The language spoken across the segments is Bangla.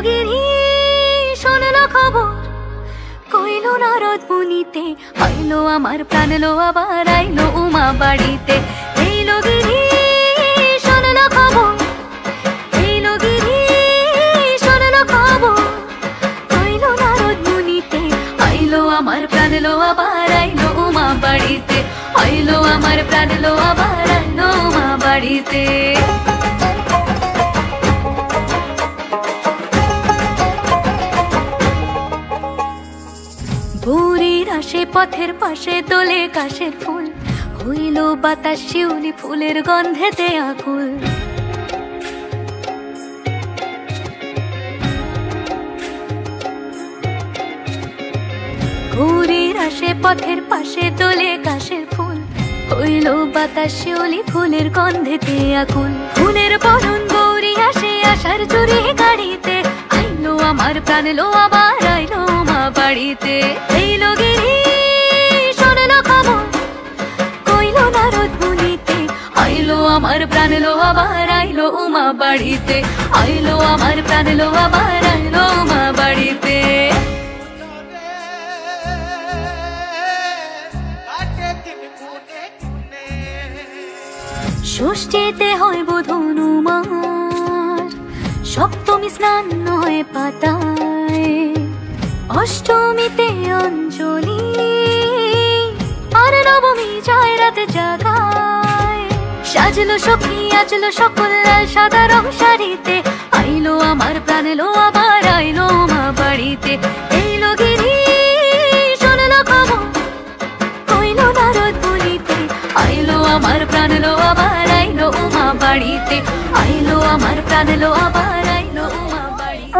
গিরি শোনলো খবর কইল নারদ মুনিতে আইলো আমার প্রাণ লো আবার আইলো উমা বাড়িতে এইলো গিরি শোনলো খবর এইলো গিরি শোনলো খবর কইল নারদ মুনিতে আইলো আমার প্রাণ লো আবার আইলো উমা বাড়িতে আইলো আমার প্রাণ লো আবার আইলো উমা বাড়িতে ভোরের আসে পথের পাশে তোলে কাশের ফুল হইল বাতাস শিউলি ফুলের গন্ধেতে আকুল ভোরের আসে পথের পাশে তোলে কাশের ফুল হইল বাতাস শিউলি ফুলের গন্ধেতে আকুল ফুলের বরণ গৌরী আসে আশার চুরি গাড়িতে আইলো আমার প্রাণ লো আবার আইলো মা বাড়িতে এইলো গিরি শোনলো খবর কইল নারদ মুনিতে আইলো আমার প্রাণ লো আবার আইলো উমা বাড়িতে আইলো আমার প্রাণ লো আবার আইলো উমা বাড়িতে ষষ্ঠীতে হয় বোধনুমার সপ্তমী স্নান হয় পাতায় অষ্টমীতে অঞ্জলি আর নবমী যায় রাত জাগায় সাজলো সখী আজলো সকল লাল সাদা রং শাড়িতে আইলো আমার প্রাণ লো আবার আইলো মা বাড়িতে এইলো গিরি শোনলো খবর কইল নারদ মুনিতে আইলো আমার প্রাণ লো আবার আইলো উমা বাড়িতে আইলো আমার প্রাণ লো আবার আইলো উমা বাড়িতে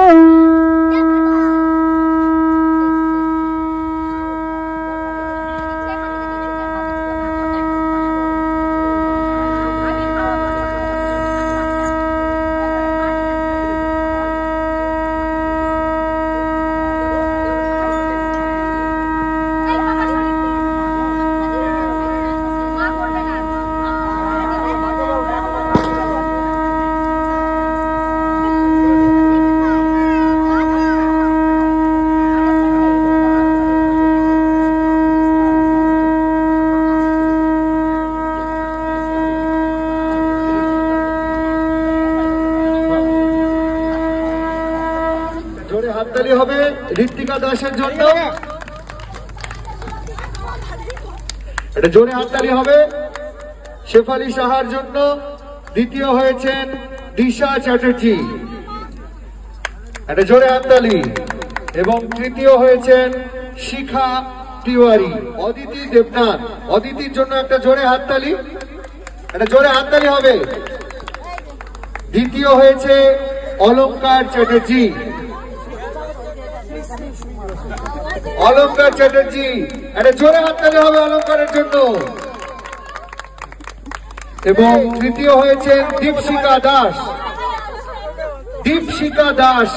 হাততালি হবে ঋত্বিকা দাসের জন্য এটা জোরে হাততালি হবে শেফালি সাহার জন্য দ্বিতীয় হয়েছেন দিশা চ্যাটার্জি এটা জোরে হাততালি এবং তৃতীয় হয়েছেন শিখা তিওয়ারি অদিতি দেবনাথ অদিতির জন্য একটা জোরে হাততালি এটা জোরে হাততালি হবে দ্বিতীয় হয়েছে অলঙ্কার চ্যাটার্জি অলঙ্কার চ্যাটার্জি এটা জোরে হাততালি হবে অলঙ্কারের জন্য এবং তৃতীয় হয়েছেন দীপশিকা দাস দীপশিকা দাস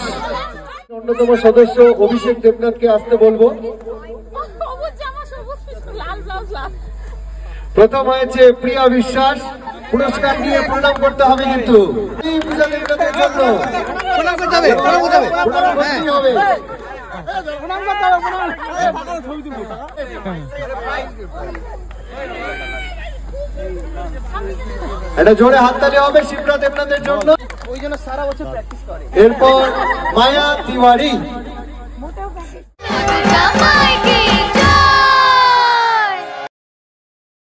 অন্যতম সদস্য অভিষেক দেবনাথকে আসতে বলবো প্রথম হয়েছে প্রিয়া বিশ্বাস পুরস্কার নিয়ে প্রণাম করতে হবে কিন্তু পূজা দেবনাথের জন্য প্রণাম করতে হবে এটা জোরে হাততালি হবে শিপ্রা দেবনাথের জন্য এরপর মায়া তিওয়ারি